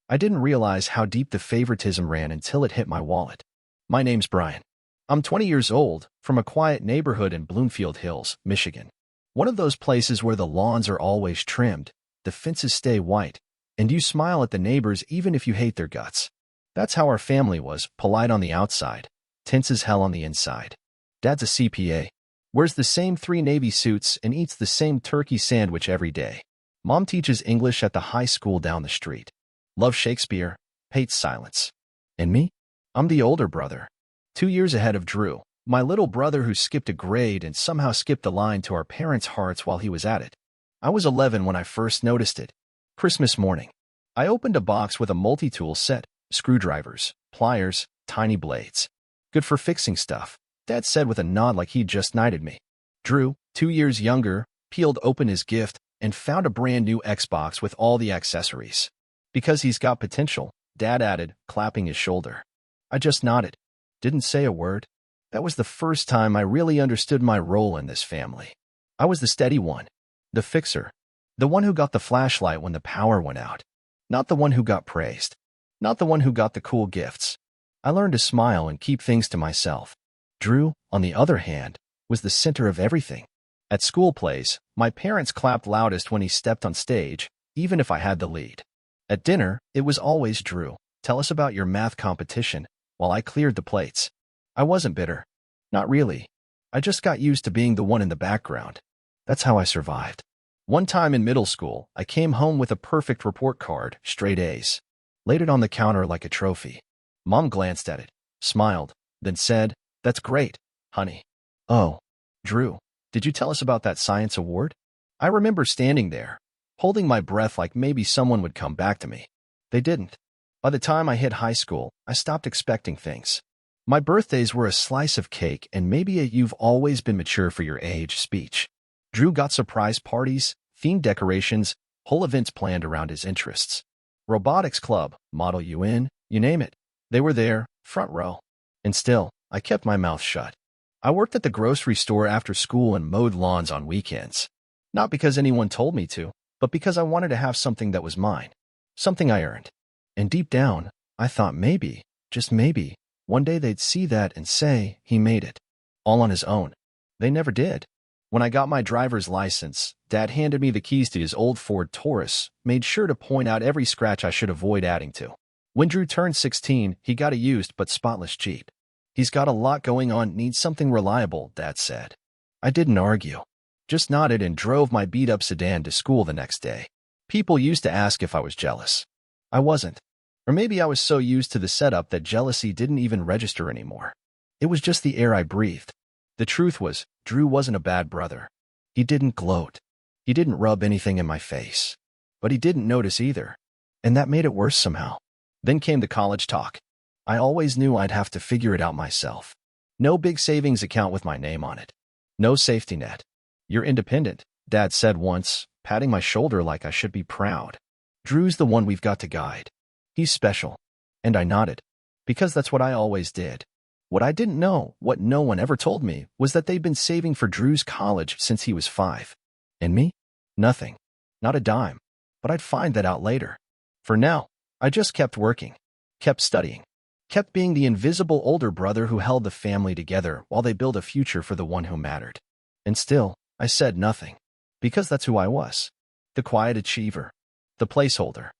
I didn't realize how deep the favoritism ran until it hit my wallet. My name's Brian. I'm 20 years old, from a quiet neighborhood in Bloomfield Hills, Michigan. One of those places where the lawns are always trimmed, the fences stay white, and you smile at the neighbors even if you hate their guts. That's how our family was, polite on the outside, tense as hell on the inside. Dad's a CPA, wears the same 3 Navy suits, and eats the same turkey sandwich every day. Mom teaches English at the high school down the street. Loves Shakespeare, hates silence. And me? I'm the older brother. 2 years ahead of Drew, my little brother who skipped a grade and somehow skipped a line to our parents' hearts while he was at it. I was 11 when I first noticed it. Christmas morning. I opened a box with a multi-tool set, screwdrivers, pliers, tiny blades. Good for fixing stuff, Dad said with a nod like he'd just knighted me. Drew, 2 years younger, peeled open his gift and found a brand new Xbox with all the accessories. Because he's got potential, Dad added, clapping his shoulder. I just nodded. Didn't say a word. That was the first time I really understood my role in this family. I was the steady one. The fixer. The one who got the flashlight when the power went out. Not the one who got praised. Not the one who got the cool gifts. I learned to smile and keep things to myself. Drew, on the other hand, was the center of everything. At school plays, my parents clapped loudest when he stepped on stage, even if I had the lead. At dinner, it was always Drew. Tell us about your math competition, while I cleared the plates. I wasn't bitter. Not really. I just got used to being the one in the background. That's how I survived. One time in middle school, I came home with a perfect report card, straight A's. Laid it on the counter like a trophy. Mom glanced at it, smiled, then said, "That's great, honey." Oh, Drew, did you tell us about that science award? I remember standing there, holding my breath like maybe someone would come back to me. They didn't. By the time I hit high school, I stopped expecting things. My birthdays were a slice of cake and maybe a "you've always been mature for your age" speech. Drew got surprise parties, themed decorations, whole events planned around his interests. Robotics club, Model UN, you name it. They were there, front row. And still, I kept my mouth shut. I worked at the grocery store after school and mowed lawns on weekends. Not because anyone told me to, but because I wanted to have something that was mine. Something I earned. And deep down, I thought maybe, just maybe, one day they'd see that and say he made it. All on his own. They never did. When I got my driver's license, Dad handed me the keys to his old Ford Taurus, made sure to point out every scratch I should avoid adding to. When Drew turned 16, he got a used but spotless Jeep. He's got a lot going on, needs something reliable, Dad said. I didn't argue. Just nodded and drove my beat-up sedan to school the next day. People used to ask if I was jealous. I wasn't. Or maybe I was so used to the setup that jealousy didn't even register anymore. It was just the air I breathed. The truth was, Drew wasn't a bad brother. He didn't gloat. He didn't rub anything in my face. But he didn't notice either. And that made it worse somehow. Then came the college talk. I always knew I'd have to figure it out myself. No big savings account with my name on it. No safety net. You're independent, Dad said once, patting my shoulder like I should be proud. Drew's the one we've got to guide. He's special. And I nodded. Because that's what I always did. What I didn't know, what no one ever told me, was that they'd been saving for Drew's college since he was 5. And me? Nothing. Not a dime. But I'd find that out later. For now, I just kept working. Kept studying. Kept being the invisible older brother who held the family together while they built a future for the one who mattered. And still, I said nothing. Because that's who I was. The quiet achiever. The placeholder.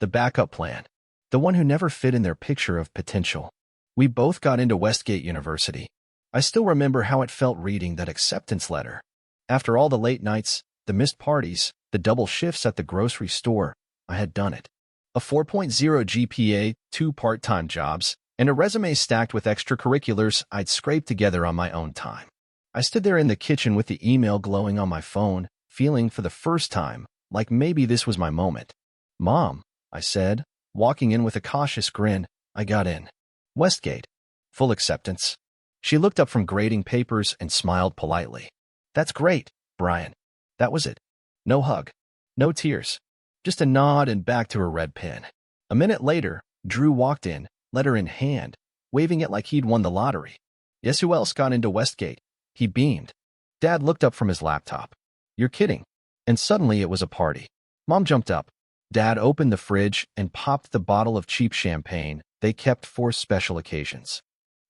The backup plan. The one who never fit in their picture of potential. We both got into Westgate University. I still remember how it felt reading that acceptance letter. After all the late nights, the missed parties, the double shifts at the grocery store, I had done it. A 4.0 GPA, 2 part-time jobs, and a resume stacked with extracurriculars I'd scraped together on my own time. I stood there in the kitchen with the email glowing on my phone, feeling for the first time like maybe this was my moment. "Mom," I said, walking in with a cautious grin. I got in. Westgate. Full acceptance. She looked up from grading papers and smiled politely. "That's great, Brian." That was it. No hug. No tears. Just a nod and back to her red pen. A minute later, Drew walked in, letter in hand, waving it like he'd won the lottery. Guess who else got into Westgate? He beamed. Dad looked up from his laptop. "You're kidding." And suddenly it was a party. Mom jumped up. Dad opened the fridge and popped the bottle of cheap champagne they kept for special occasions.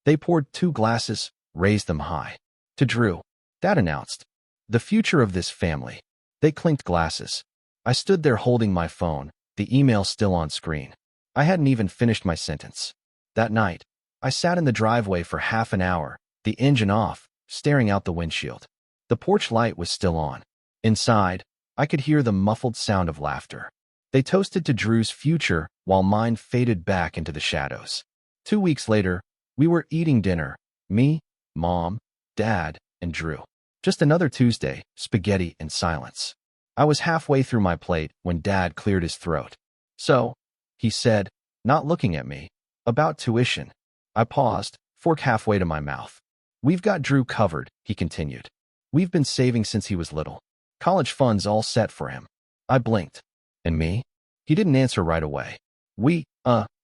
They poured 2 glasses, raised them high. To Drew, Dad announced, "The future of this family." They clinked glasses. I stood there holding my phone, the email still on screen. I hadn't even finished my sentence. That night, I sat in the driveway for half an hour, the engine off, staring out the windshield. The porch light was still on. Inside, I could hear the muffled sound of laughter. They toasted to Drew's future while mine faded back into the shadows. 2 weeks later, we were eating dinner, me, Mom, Dad, and Drew. Just another Tuesday, spaghetti and silence. I was halfway through my plate when Dad cleared his throat. "So," he said, not looking at me, "about tuition." I paused, fork halfway to my mouth. "We've got Drew covered," he continued. "We've been saving since he was little. College funds all set for him." I blinked. "And me?" He didn't answer right away.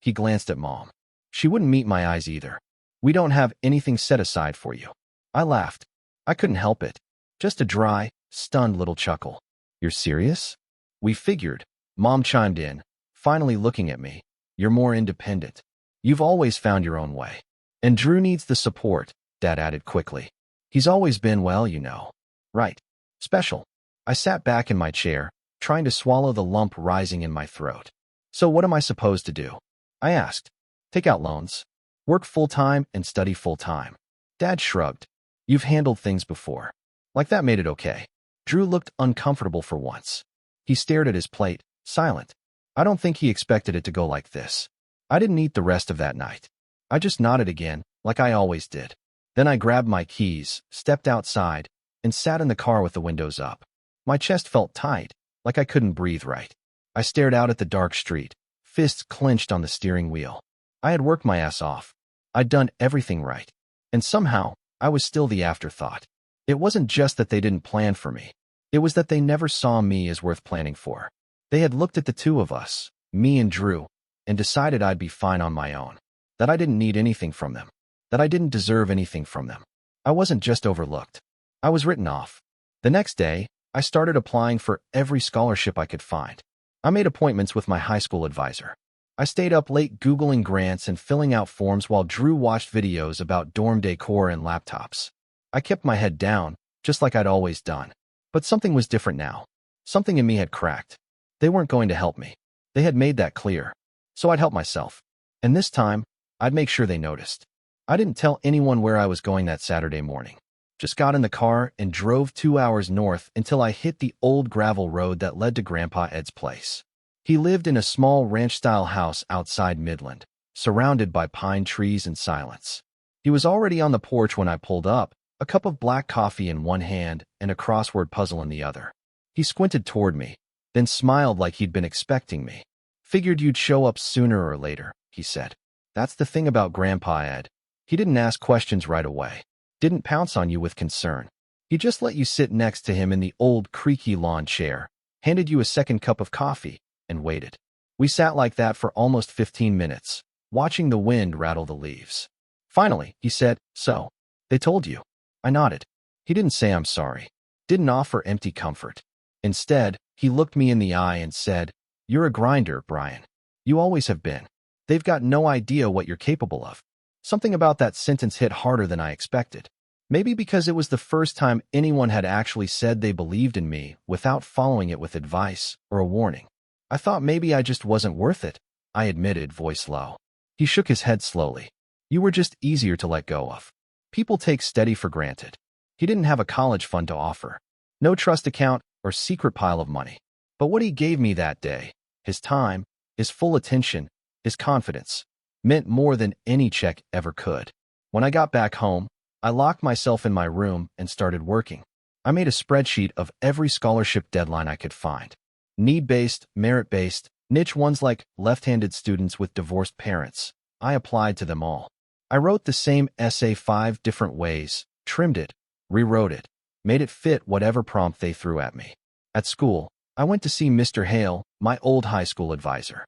He glanced at Mom. She wouldn't meet my eyes either. "We don't have anything set aside for you." I laughed. I couldn't help it. Just a dry, stunned little chuckle. "You're serious?" "We figured," Mom chimed in, finally looking at me. "You're more independent. You've always found your own way. And Drew needs the support," Dad added quickly. "He's always been, well, you know. Right. Special." I sat back in my chair, trying to swallow the lump rising in my throat. "So what am I supposed to do?" I asked. "Take out loans. Work full-time and study full-time." Dad shrugged. "You've handled things before." Like that made it okay. Drew looked uncomfortable for once. He stared at his plate, silent. I don't think he expected it to go like this. I didn't eat the rest of that night. I just nodded again, like I always did. Then I grabbed my keys, stepped outside, and sat in the car with the windows up. My chest felt tight, like I couldn't breathe right. I stared out at the dark street, fists clenched on the steering wheel. I had worked my ass off. I'd done everything right. And somehow, I was still the afterthought. It wasn't just that they didn't plan for me. It was that they never saw me as worth planning for. They had looked at the two of us, me and Drew, and decided I'd be fine on my own. That I didn't need anything from them. That I didn't deserve anything from them. I wasn't just overlooked. I was written off. The next day, I started applying for every scholarship I could find. I made appointments with my high school advisor. I stayed up late Googling grants and filling out forms while Drew watched videos about dorm decor and laptops. I kept my head down, just like I'd always done. But something was different now. Something in me had cracked. They weren't going to help me. They had made that clear. So I'd help myself. And this time, I'd make sure they noticed. I didn't tell anyone where I was going that Saturday morning. Just got in the car and drove 2 hours north until I hit the old gravel road that led to Grandpa Ed's place. He lived in a small ranch-style house outside Midland, surrounded by pine trees and silence. He was already on the porch when I pulled up, a cup of black coffee in one hand and a crossword puzzle in the other. He squinted toward me, then smiled like he'd been expecting me. "Figured you'd show up sooner or later," he said. "That's the thing about Grandpa Ed. He didn't ask questions right away. Didn't pounce on you with concern. He just let you sit next to him in the old creaky lawn chair, handed you a second cup of coffee, and waited. We sat like that for almost 15 minutes, watching the wind rattle the leaves. Finally, he said, "So, they told you." I nodded. He didn't say I'm sorry. Didn't offer empty comfort. Instead, he looked me in the eye and said, "You're a grinder, Brian. You always have been. They've got no idea what you're capable of." Something about that sentence hit harder than I expected. Maybe because it was the first time anyone had actually said they believed in me without following it with advice or a warning. I thought maybe I just wasn't worth it, I admitted, voice low. He shook his head slowly. "You were just easier to let go of. People take steady for granted." He didn't have a college fund to offer. No trust account or secret pile of money. But what he gave me that day, his time, his full attention, his confidence, meant more than any check ever could. When I got back home, I locked myself in my room and started working. I made a spreadsheet of every scholarship deadline I could find. Need-based, merit-based, niche ones like left-handed students with divorced parents. I applied to them all. I wrote the same essay 5 different ways, trimmed it, rewrote it, made it fit whatever prompt they threw at me. At school, I went to see Mr. Hale, my old high school advisor.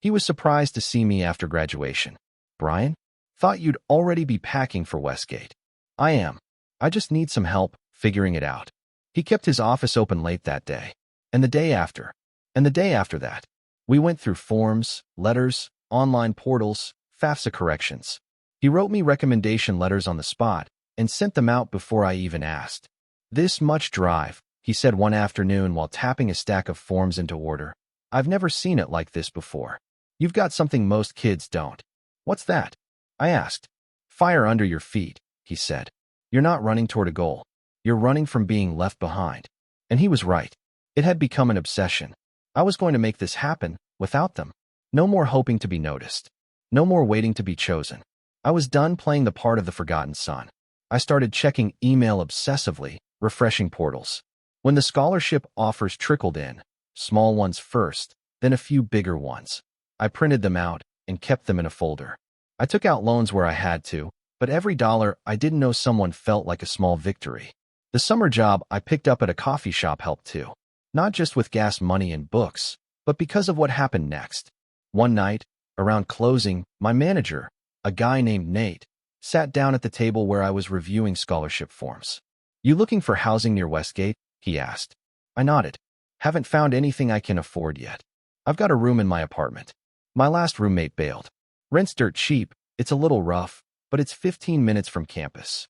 He was surprised to see me after graduation. "Brian, thought you'd already be packing for Westgate." "I am. I just need some help figuring it out." He kept his office open late that day, and the day after, and the day after that. We went through forms, letters, online portals, FAFSA corrections. He wrote me recommendation letters on the spot and sent them out before I even asked. "This much drive," he said one afternoon while tapping a stack of forms into order. "I've never seen it like this before. You've got something most kids don't." "What's that?" I asked. "Fire under your feet," he said. "You're not running toward a goal. You're running from being left behind." And he was right. It had become an obsession. I was going to make this happen without them. No more hoping to be noticed. No more waiting to be chosen. I was done playing the part of the forgotten son. I started checking email obsessively, refreshing portals. When the scholarship offers trickled in, small ones first, then a few bigger ones, I printed them out and kept them in a folder. I took out loans where I had to, but every dollar I didn't know someone felt like a small victory. The summer job I picked up at a coffee shop helped too. Not just with gas money and books, but because of what happened next. One night, around closing, my manager, a guy named Nate, sat down at the table where I was reviewing scholarship forms. "You looking for housing near Westgate?" he asked. I nodded. "Haven't found anything I can afford yet. I've got a room in my apartment. My last roommate bailed. Rent's dirt cheap, it's a little rough, but it's 15 minutes from campus."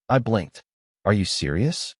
I blinked. "Are you serious?"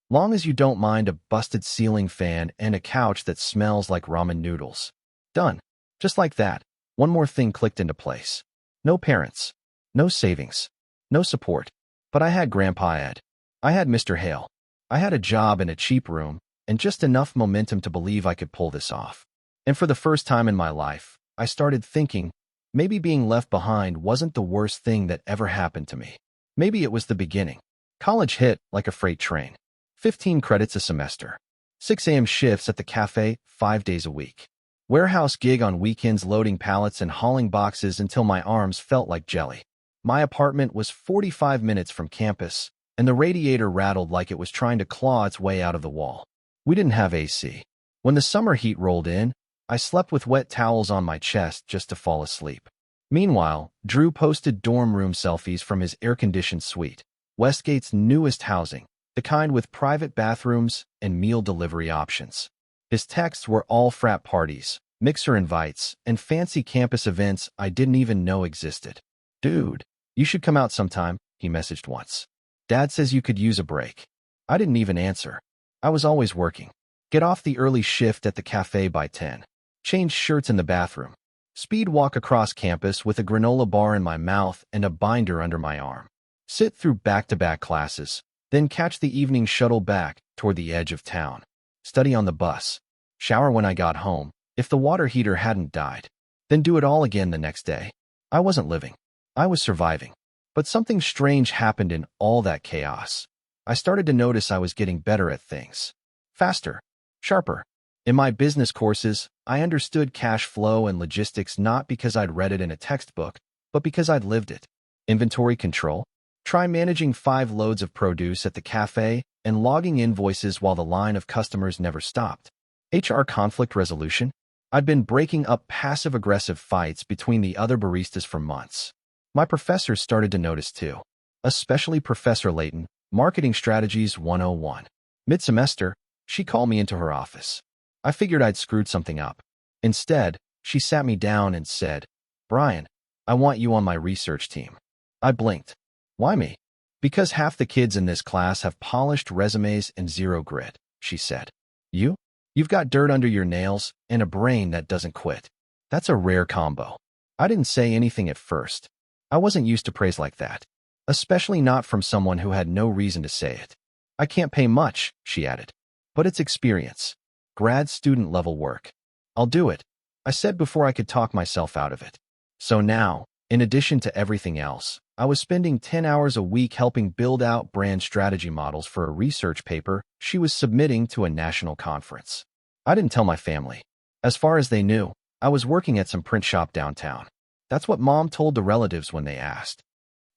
"Long as you don't mind a busted ceiling fan and a couch that smells like ramen noodles." Done. Just like that, one more thing clicked into place. No parents. No savings. No support. But I had Grandpa Ed. I had Mr. Hale. I had a job in a cheap room, and just enough momentum to believe I could pull this off. And for the first time in my life, I started thinking, maybe being left behind wasn't the worst thing that ever happened to me. Maybe it was the beginning. College hit like a freight train. 15 credits a semester. 6 a.m. shifts at the cafe 5 days a week. Warehouse gig on weekends loading pallets and hauling boxes until my arms felt like jelly. My apartment was 45 minutes from campus, and the radiator rattled like it was trying to claw its way out of the wall. We didn't have AC. When the summer heat rolled in, I slept with wet towels on my chest just to fall asleep. Meanwhile, Drew posted dorm room selfies from his air-conditioned suite, Westgate's newest housing, the kind with private bathrooms and meal delivery options. His texts were all frat parties, mixer invites, and fancy campus events I didn't even know existed. "Dude, you should come out sometime," he messaged once. "Dad says you could use a break." I didn't even answer. I was always working. Get off the early shift at the cafe by 10. Change shirts in the bathroom. Speed walk across campus with a granola bar in my mouth and a binder under my arm. Sit through back-to-back classes, then catch the evening shuttle back toward the edge of town. Study on the bus. Shower when I got home, if the water heater hadn't died. Then do it all again the next day. I wasn't living. I was surviving. But something strange happened in all that chaos. I started to notice I was getting better at things. Faster. Sharper. In my business courses, I understood cash flow and logistics not because I'd read it in a textbook, but because I'd lived it. Inventory control. Try managing 5 loads of produce at the cafe and logging invoices while the line of customers never stopped. HR conflict resolution. I'd been breaking up passive-aggressive fights between the other baristas for months. My professors started to notice too, especially Professor Layton, Marketing Strategies 101. Mid-semester, she called me into her office. I figured I'd screwed something up. Instead, she sat me down and said, "Brian, I want you on my research team." I blinked. "Why me?" "Because half the kids in this class have polished resumes and zero grit," she said. "You? You've got dirt under your nails and a brain that doesn't quit. That's a rare combo." I didn't say anything at first. I wasn't used to praise like that, especially not from someone who had no reason to say it. "I can't pay much," she added, "but it's experience. Grad student level work. I'll do it," I said before I could talk myself out of it. So now, in addition to everything else, I was spending 10 hours a week helping build out brand strategy models for a research paper she was submitting to a national conference. I didn't tell my family. As far as they knew, I was working at some print shop downtown. That's what Mom told the relatives when they asked.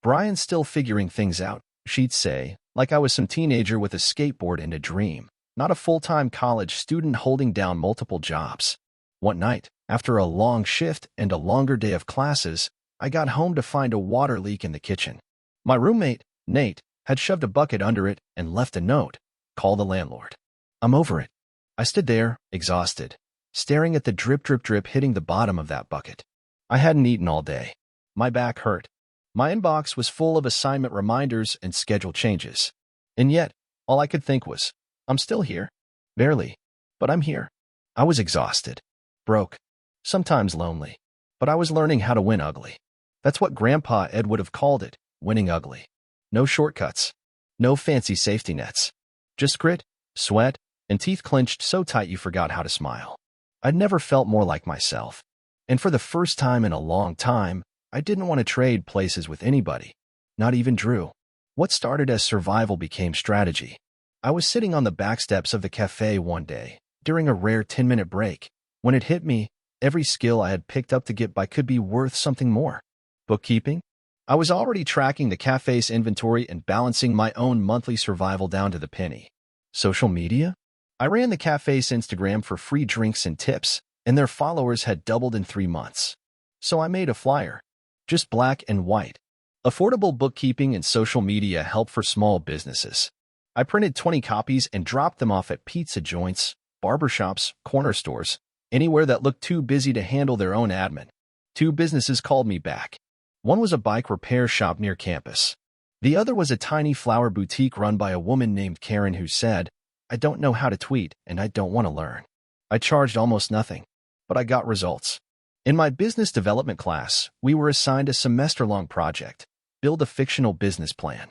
"Brian's still figuring things out," she'd say, like I was some teenager with a skateboard and a dream, not a full-time college student holding down multiple jobs. One night, after a long shift and a longer day of classes, I got home to find a water leak in the kitchen. My roommate, Nate, had shoved a bucket under it and left a note. "Call the landlord. I'm over it." I stood there, exhausted. staring at the drip drip drip hitting the bottom of that bucket. I hadn't eaten all day. My back hurt. My inbox was full of assignment reminders and schedule changes. And yet, all I could think was, I'm still here. Barely. But I'm here. I was exhausted. Broke. Sometimes lonely. But I was learning how to win ugly. That's what Grandpa Ed would have called it, winning ugly. No shortcuts. No fancy safety nets. Just grit, sweat, and teeth clenched so tight you forgot how to smile. I'd never felt more like myself. And for the first time in a long time, I didn't want to trade places with anybody. Not even Drew. What started as survival became strategy. I was sitting on the back steps of the cafe one day, during a rare 10-minute break, when it hit me, every skill I had picked up to get by could be worth something more. Bookkeeping? I was already tracking the cafe's inventory and balancing my own monthly survival down to the penny. Social media? I ran the cafe's Instagram for free drinks and tips, and their followers had doubled in 3 months. So I made a flyer. Just black and white. Affordable bookkeeping and social media help for small businesses. I printed 20 copies and dropped them off at pizza joints, barbershops, corner stores, anywhere that looked too busy to handle their own admin. 2 businesses called me back. One was a bike repair shop near campus. The other was a tiny flower boutique run by a woman named Karen who said, I don't know how to tweet and I don't want to learn. I charged almost nothing, but I got results. In my business development class, we were assigned a semester-long project, build a fictional business plan.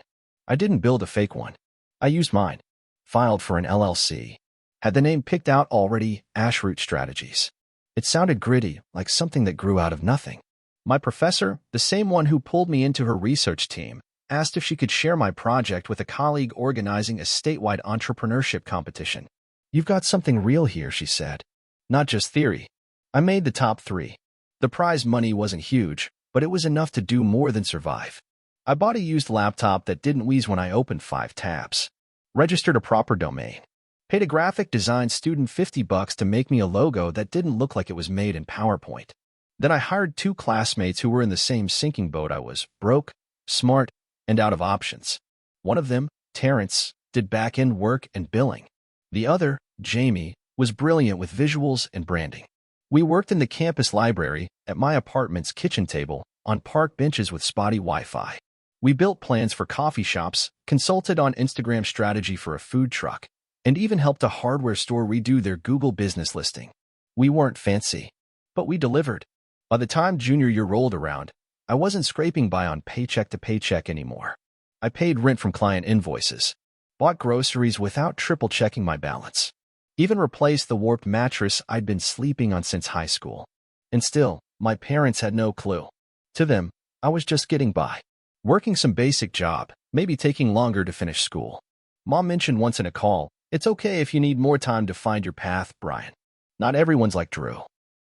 I didn't build a fake one. I used mine. Filed for an LLC. Had the name picked out already, Ashroot Strategies. It sounded gritty, like something that grew out of nothing. My professor, the same one who pulled me into her research team, asked if she could share my project with a colleague organizing a statewide entrepreneurship competition. You've got something real here, she said. Not just theory. I made the top 3. The prize money wasn't huge, but it was enough to do more than survive. I bought a used laptop that didn't wheeze when I opened 5 tabs. Registered a proper domain. Paid a graphic design student $50 to make me a logo that didn't look like it was made in PowerPoint. Then I hired 2 classmates who were in the same sinking boat I was, broke, smart, and out of options. One of them, Terrence, did back-end work and billing. The other, Jamie, was brilliant with visuals and branding. We worked in the campus library, at my apartment's kitchen table, on park benches with spotty Wi-Fi. We built plans for coffee shops, consulted on Instagram strategy for a food truck, and even helped a hardware store redo their Google business listing. We weren't fancy, but we delivered. By the time junior year rolled around, I wasn't scraping by on paycheck to paycheck anymore. I paid rent from client invoices, bought groceries without triple-checking my balance, even replaced the warped mattress I'd been sleeping on since high school. And still, my parents had no clue. To them, I was just getting by. Working some basic job, maybe taking longer to finish school. Mom mentioned once in a call, it's okay if you need more time to find your path, Brian. Not everyone's like Drew.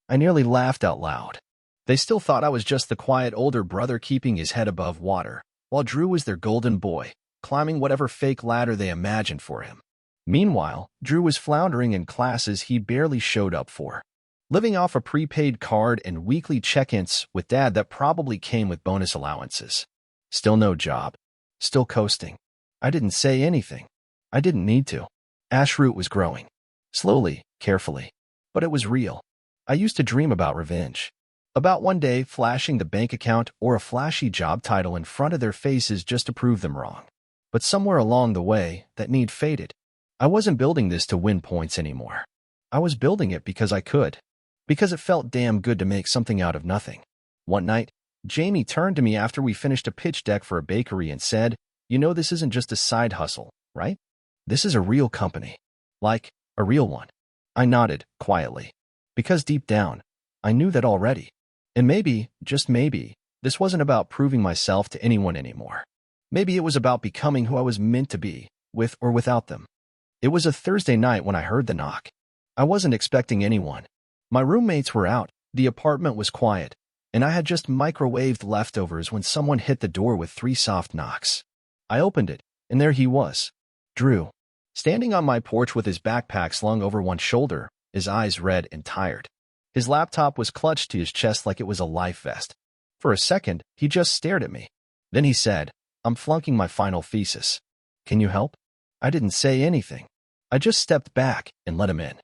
I nearly laughed out loud. They still thought I was just the quiet older brother keeping his head above water, while Drew was their golden boy, climbing whatever fake ladder they imagined for him. Meanwhile, Drew was floundering in classes he barely showed up for, living off a prepaid card and weekly check-ins with Dad that probably came with bonus allowances. Still no job. Still coasting. I didn't say anything. I didn't need to. Ashroot was growing. Slowly, carefully. But it was real. I used to dream about revenge. About one day flashing the bank account or a flashy job title in front of their faces just to prove them wrong. But somewhere along the way, that need faded. I wasn't building this to win points anymore. I was building it because I could. Because it felt damn good to make something out of nothing. One night, Jamie turned to me after we finished a pitch deck for a bakery and said, you know this isn't just a side hustle, right? This is a real company. Like, a real one. I nodded, quietly. Because deep down, I knew that already. And maybe, just maybe, this wasn't about proving myself to anyone anymore. Maybe it was about becoming who I was meant to be, with or without them. It was a Thursday night when I heard the knock. I wasn't expecting anyone. My roommates were out, the apartment was quiet, and I had just microwaved leftovers when someone hit the door with 3 soft knocks. I opened it, and there he was. Drew. Standing on my porch with his backpack slung over one shoulder, his eyes red and tired. His laptop was clutched to his chest like it was a life vest. For a second, he just stared at me. Then he said, I'm flunking my final thesis. Can you help? I didn't say anything. I just stepped back and let him in.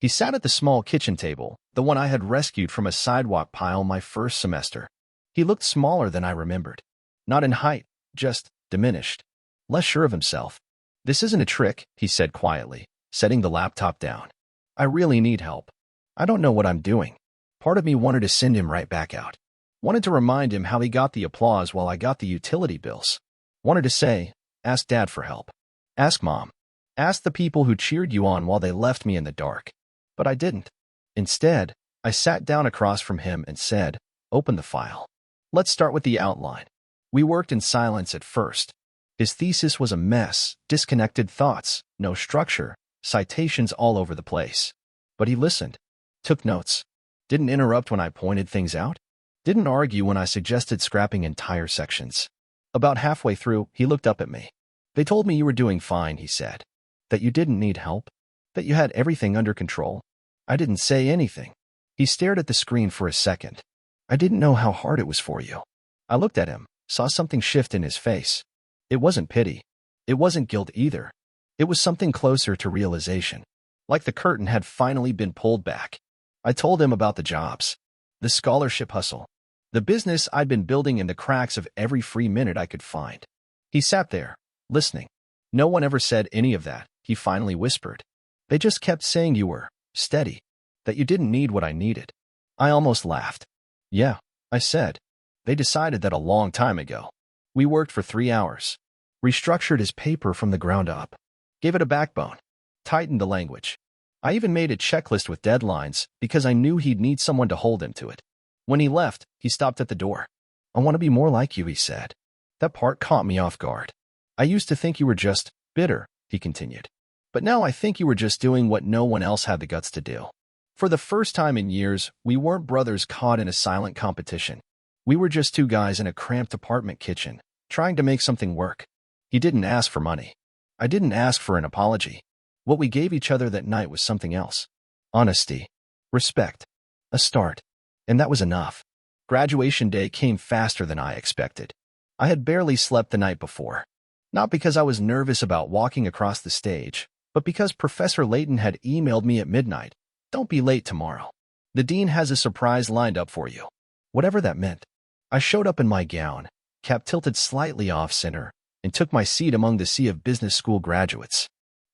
He sat at the small kitchen table, the one I had rescued from a sidewalk pile my first semester. He looked smaller than I remembered. Not in height, just diminished. Less sure of himself. "This isn't a trick," he said quietly, setting the laptop down. "I really need help. I don't know what I'm doing." Part of me wanted to send him right back out. Wanted to remind him how he got the applause while I got the utility bills. Wanted to say, "Ask Dad for help. Ask Mom. Ask the people who cheered you on while they left me in the dark." But I didn't. Instead, I sat down across from him and said, "Open the file. Let's start with the outline." We worked in silence at first. His thesis was a mess, disconnected thoughts, no structure, citations all over the place. But he listened, took notes, didn't interrupt when I pointed things out, didn't argue when I suggested scrapping entire sections. About halfway through, he looked up at me. "They told me you were doing fine," he said. "That you didn't need help. That you had everything under control." I didn't say anything. He stared at the screen for a second. "I didn't know how hard it was for you." I looked at him, saw something shift in his face. It wasn't pity. It wasn't guilt either. It was something closer to realization. Like the curtain had finally been pulled back. I told him about the jobs, the scholarship hustle, the business I'd been building in the cracks of every free minute I could find. He sat there, listening. "No one ever said any of that," he finally whispered. "They just kept saying you were steady, that you didn't need what I needed." I almost laughed. "Yeah," I said. "They decided that a long time ago." We worked for 3 hours, restructured his paper from the ground up, gave it a backbone, tightened the language. I even made a checklist with deadlines because I knew he'd need someone to hold him to it. When he left, he stopped at the door. "I want to be more like you," he said. That part caught me off guard. "I used to think you were just bitter," he continued. "But now I think you were just doing what no one else had the guts to do." For the first time in years, we weren't brothers caught in a silent competition. We were just two guys in a cramped apartment kitchen, trying to make something work. He didn't ask for money. I didn't ask for an apology. What we gave each other that night was something else. Honesty. Respect. A start. And that was enough. Graduation day came faster than I expected. I had barely slept the night before. Not because I was nervous about walking across the stage, but because Professor Layton had emailed me at midnight. "Don't be late tomorrow. The dean has a surprise lined up for you." Whatever that meant. I showed up in my gown, cap tilted slightly off-center, and took my seat among the sea of business school graduates.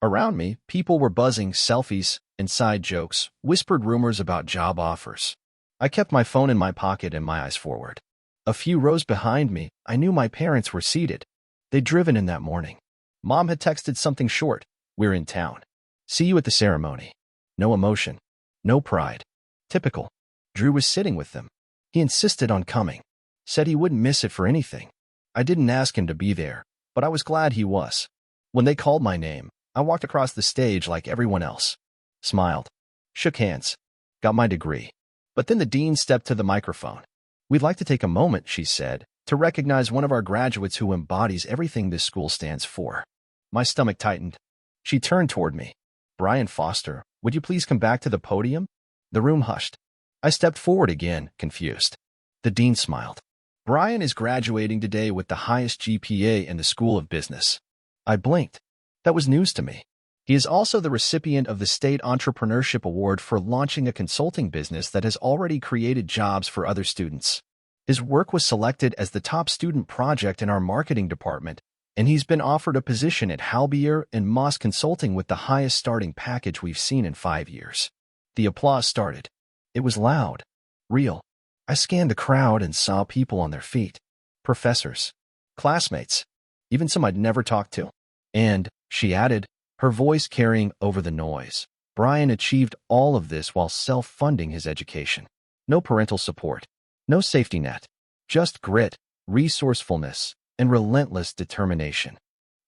Around me, people were buzzing selfies, inside jokes, whispered rumors about job offers. I kept my phone in my pocket and my eyes forward. A few rows behind me, I knew my parents were seated. They'd driven in that morning. Mom had texted something short. "We're in town. See you at the ceremony." No emotion. No pride. Typical. Drew was sitting with them. He insisted on coming. Said he wouldn't miss it for anything. I didn't ask him to be there, but I was glad he was. When they called my name, I walked across the stage like everyone else. Smiled. Shook hands. Got my degree. But then the dean stepped to the microphone. "We'd like to take a moment," she said, "to recognize one of our graduates who embodies everything this school stands for." My stomach tightened. She turned toward me. "Brian Foster, would you please come back to the podium?" The room hushed. I stepped forward again, confused. The dean smiled. "Brian is graduating today with the highest GPA in the School of Business." I blinked. That was news to me. He is also the recipient of the State Entrepreneurship Award for launching a consulting business that has already created jobs for other students. His work was selected as the top student project in our marketing department, and he's been offered a position at Halbier and Moss Consulting with the highest starting package we've seen in 5 years. The applause started. It was loud, real. I scanned the crowd and saw people on their feet. Professors, classmates, even some I'd never talked to. And, she added, her voice carrying over the noise, Brian achieved all of this while self-funding his education. No parental support, no safety net, just grit, resourcefulness, and relentless determination.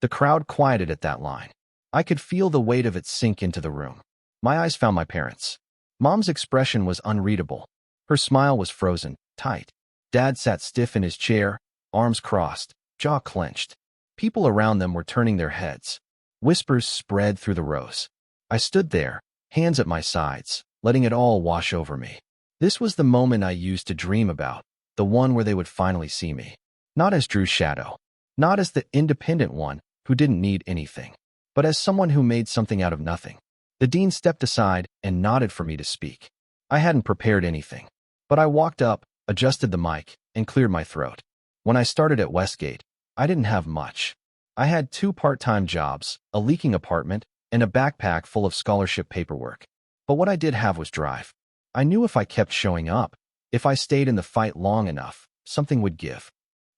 The crowd quieted at that line. I could feel the weight of it sink into the room. My eyes found my parents. Mom's expression was unreadable. Her smile was frozen, tight. Dad sat stiff in his chair, arms crossed, jaw clenched. People around them were turning their heads. Whispers spread through the rows. I stood there, hands at my sides, letting it all wash over me. This was the moment I used to dream about, the one where they would finally see me. Not as Drew's shadow, not as the independent one who didn't need anything, but as someone who made something out of nothing. The dean stepped aside and nodded for me to speak. I hadn't prepared anything, but I walked up, adjusted the mic, and cleared my throat. When I started at Westgate, I didn't have much. I had 2 part-time jobs, a leaking apartment, and a backpack full of scholarship paperwork. But what I did have was drive. I knew if I kept showing up, if I stayed in the fight long enough, something would give.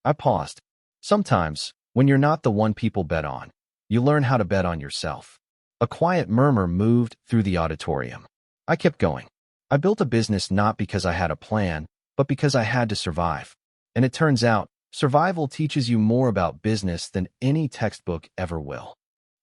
I paused. Sometimes, when you're not the one people bet on, you learn how to bet on yourself. A quiet murmur moved through the auditorium. I kept going. I built a business not because I had a plan, but because I had to survive. And it turns out, survival teaches you more about business than any textbook ever will.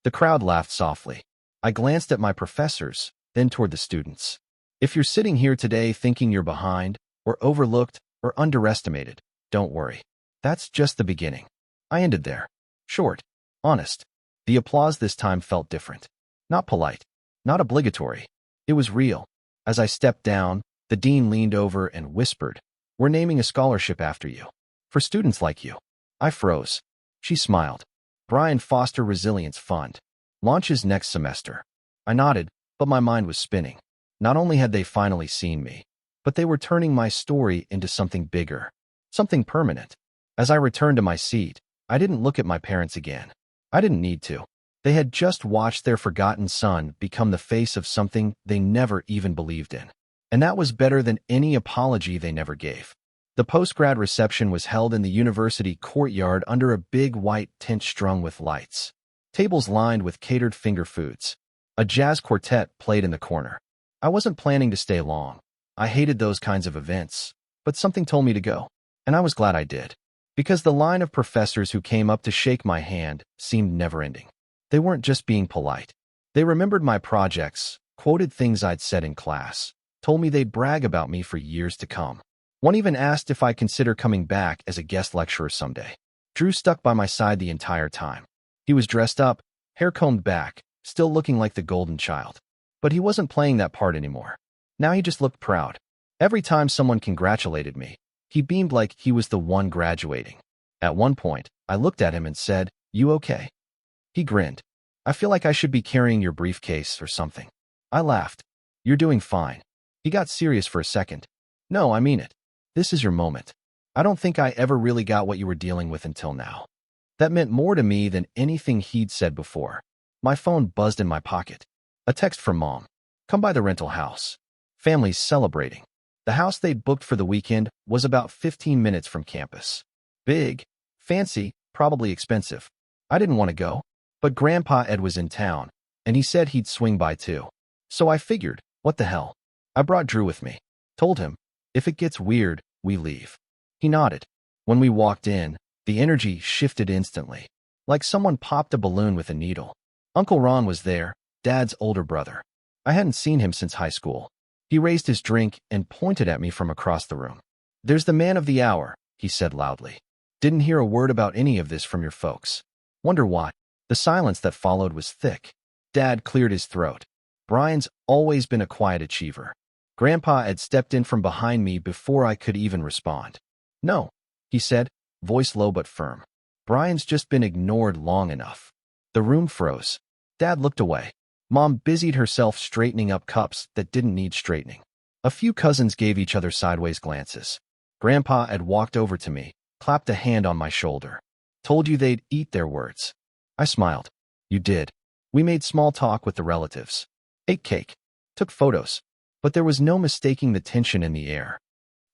The crowd laughed softly. I glanced at my professors, then toward the students. If you're sitting here today thinking you're behind, or overlooked, or underestimated, don't worry. That's just the beginning. I ended there. Short. Honest. The applause this time felt different. Not polite. Not obligatory. It was real. As I stepped down, the dean leaned over and whispered, "We're naming a scholarship after you. For students like you." I froze. She smiled. "Brian Foster Resilience Fund. Launches next semester." I nodded, but my mind was spinning. Not only had they finally seen me, but they were turning my story into something bigger. Something permanent. As I returned to my seat, I didn't look at my parents again. I didn't need to. They had just watched their forgotten son become the face of something they never even believed in. And that was better than any apology they never gave. The post-grad reception was held in the university courtyard under a big white tent strung with lights. Tables lined with catered finger foods. A jazz quartet played in the corner. I wasn't planning to stay long. I hated those kinds of events, but something told me to go. And I was glad I did. Because the line of professors who came up to shake my hand seemed never-ending. They weren't just being polite. They remembered my projects, quoted things I'd said in class, told me they'd brag about me for years to come. One even asked if I'd consider coming back as a guest lecturer someday. Drew stuck by my side the entire time. He was dressed up, hair combed back, still looking like the golden child. But he wasn't playing that part anymore. Now he just looked proud. Every time someone congratulated me, he beamed like he was the one graduating. At one point, I looked at him and said, "You okay?" He grinned. "I feel like I should be carrying your briefcase or something." I laughed. "You're doing fine." He got serious for a second. "No, I mean it. This is your moment. I don't think I ever really got what you were dealing with until now." That meant more to me than anything he'd said before. My phone buzzed in my pocket. A text from Mom. "Come by the rental house. Family's celebrating." The house they'd booked for the weekend was about 15 minutes from campus. Big, fancy, probably expensive. I didn't want to go. But Grandpa Ed was in town, and he said he'd swing by too. So I figured, what the hell? I brought Drew with me. Told him, if it gets weird, we leave. He nodded. When we walked in, the energy shifted instantly, like someone popped a balloon with a needle. Uncle Ron was there, Dad's older brother. I hadn't seen him since high school. He raised his drink and pointed at me from across the room. "There's the man of the hour," he said loudly. "Didn't hear a word about any of this from your folks. Wonder why?" The silence that followed was thick. Dad cleared his throat. "Brian's always been a quiet achiever." Grandpa had stepped in from behind me before I could even respond. "No," he said, voice low but firm. "Brian's just been ignored long enough." The room froze. Dad looked away. Mom busied herself straightening up cups that didn't need straightening. A few cousins gave each other sideways glances. Grandpa had walked over to me, clapped a hand on my shoulder. "Told you they'd eat their words." I smiled. "You did. We made small talk with the relatives. Ate cake. Took photos. But there was no mistaking the tension in the air.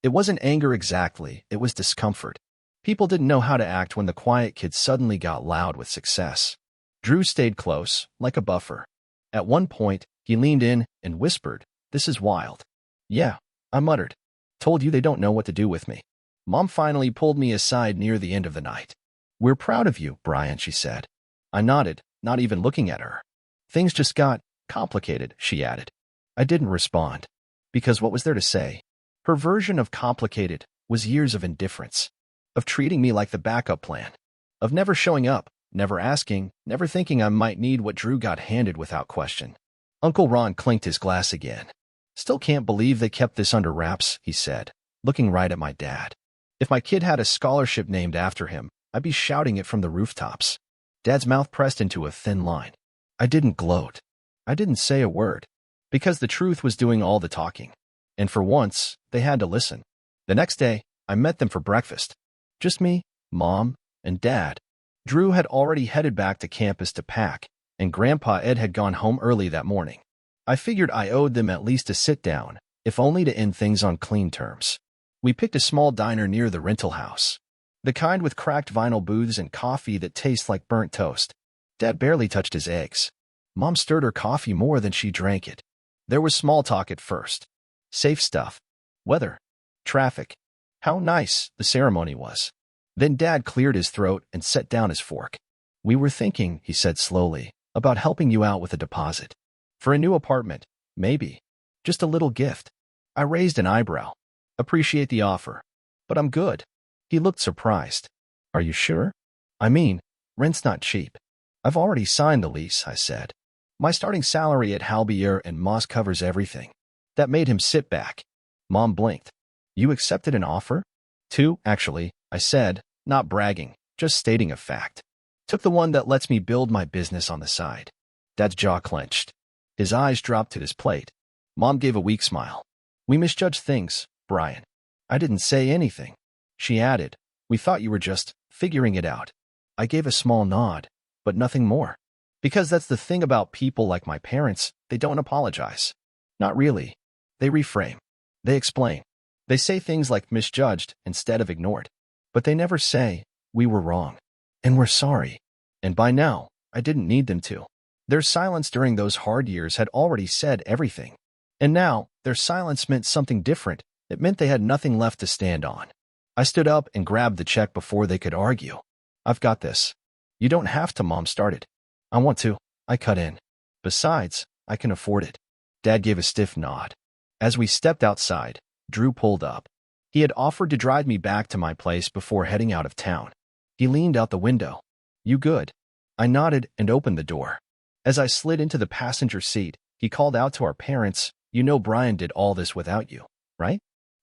It wasn't anger exactly, it was discomfort. People didn't know how to act when the quiet kid suddenly got loud with success. Drew stayed close, like a buffer. At one point, he leaned in and whispered, "This is wild." "Yeah," I muttered. "Told you they don't know what to do with me." Mom finally pulled me aside near the end of the night. "We're proud of you, Brian," she said. I nodded, not even looking at her. "Things just got complicated," she added. I didn't respond. Because what was there to say? Her version of complicated was years of indifference, of treating me like the backup plan, of never showing up, never asking, never thinking I might need what Drew got handed without question. Uncle Ron clinked his glass again. "Still can't believe they kept this under wraps," he said, looking right at my dad. "If my kid had a scholarship named after him, I'd be shouting it from the rooftops." Dad's mouth pressed into a thin line. I didn't gloat. I didn't say a word, because the truth was doing all the talking. And for once, they had to listen. The next day, I met them for breakfast. Just me, Mom, and Dad. Drew had already headed back to campus to pack, and Grandpa Ed had gone home early that morning. I figured I owed them at least a sit-down, if only to end things on clean terms. We picked a small diner near the rental house. The kind with cracked vinyl booths and coffee that tastes like burnt toast. Dad barely touched his eggs. Mom stirred her coffee more than she drank it. There was small talk at first. Safe stuff. Weather. Traffic. How nice the ceremony was. Then Dad cleared his throat and set down his fork. We were thinking, he said slowly, about helping you out with a deposit. For a new apartment, maybe. Just a little gift. I raised an eyebrow. Appreciate the offer. But I'm good. He looked surprised. Are you sure? I mean, rent's not cheap. I've already signed the lease, I said. My starting salary at Halbier and Moss covers everything. That made him sit back. Mom blinked. You accepted an offer? 2, actually, I said, not bragging, just stating a fact. Took the one that lets me build my business on the side. Dad's jaw clenched. His eyes dropped to his plate. Mom gave a weak smile. We misjudged things, Brian. I didn't say anything. She added, we thought you were just figuring it out. I gave a small nod, but nothing more. Because that's the thing about people like my parents, they don't apologize. Not really. They reframe. They explain. They say things like misjudged instead of ignored. But they never say, we were wrong. And we're sorry. And by now, I didn't need them to. Their silence during those hard years had already said everything. And now, their silence meant something different. It meant they had nothing left to stand on. I stood up and grabbed the check before they could argue. I've got this. You don't have to, Mom started. I want to. I cut in. Besides, I can afford it. Dad gave a stiff nod. As we stepped outside, Drew pulled up. He had offered to drive me back to my place before heading out of town. He leaned out the window. You good? I nodded and opened the door. As I slid into the passenger seat, he called out to our parents, you know Brian did all this without you, right?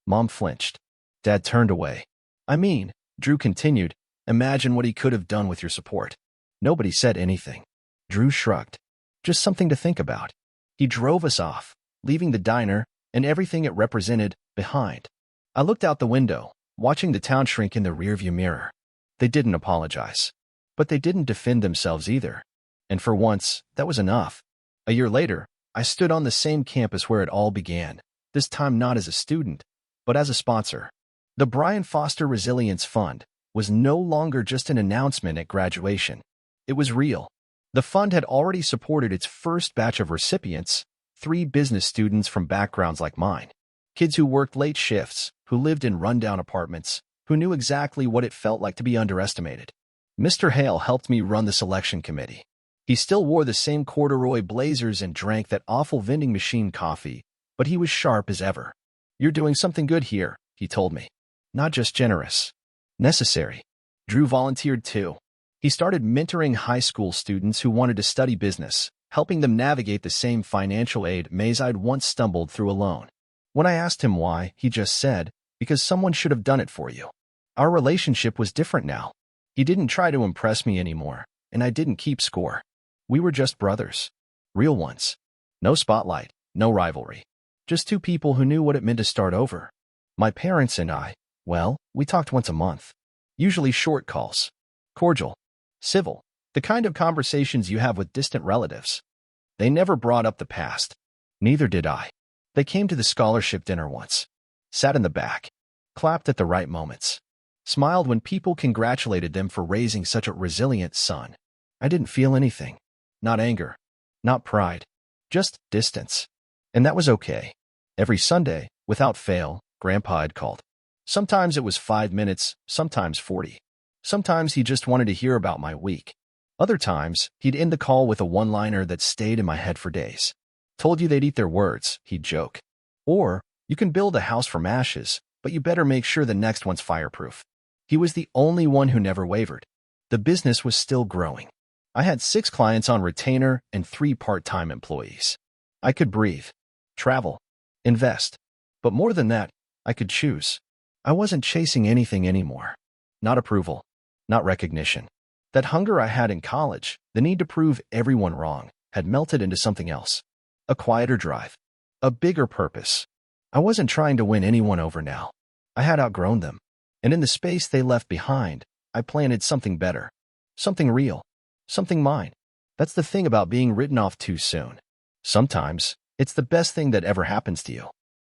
Mom flinched. Dad turned away. I mean, Drew continued, imagine what he could have done with your support. Nobody said anything. Drew shrugged. Just something to think about. He drove us off, leaving the diner and everything it represented behind. I looked out the window, watching the town shrink in the rearview mirror. They didn't apologize. But they didn't defend themselves either. And for once, that was enough. A year later, I stood on the same campus where it all began, this time not as a student, but as a sponsor. The Brian Foster Resilience Fund was no longer just an announcement at graduation. It was real. The fund had already supported its first batch of recipients, 3 business students from backgrounds like mine. Kids who worked late shifts, who lived in rundown apartments, who knew exactly what it felt like to be underestimated. Mr. Hale helped me run the selection committee. He still wore the same corduroy blazers and drank that awful vending machine coffee, but he was sharp as ever. You're doing something good here, he told me. Not just generous. Necessary. Drew volunteered too. He started mentoring high school students who wanted to study business, helping them navigate the same financial aid maze I'd once stumbled through alone. When I asked him why, he just said, because someone should have done it for you. Our relationship was different now. He didn't try to impress me anymore, and I didn't keep score. We were just brothers. Real ones. No spotlight, no rivalry. Just 2 people who knew what it meant to start over. My parents and I, well, we talked once a month. Usually short calls. Cordial. Civil. The kind of conversations you have with distant relatives. They never brought up the past. Neither did I. They came to the scholarship dinner once. Sat in the back. Clapped at the right moments. Smiled when people congratulated them for raising such a resilient son. I didn't feel anything. Not anger. Not pride. Just distance. And that was okay. Every Sunday, without fail, Grandpa had called. Sometimes it was 5 minutes, sometimes 40. Sometimes he just wanted to hear about my week. Other times, he'd end the call with a one-liner that stayed in my head for days. Told you they'd eat their words, he'd joke. Or, you can build a house from ashes, but you better make sure the next one's fireproof. He was the only one who never wavered. The business was still growing. I had 6 clients on retainer and 3 part-time employees. I could breathe, travel, invest. But more than that, I could choose. I wasn't chasing anything anymore. Not approval, not recognition. That hunger I had in college, the need to prove everyone wrong, had melted into something else. A quieter drive. A bigger purpose. I wasn't trying to win anyone over now. I had outgrown them. And in the space they left behind, I planted something better. Something real. Something mine. That's the thing about being written off too soon. Sometimes, it's the best thing that ever happens to you.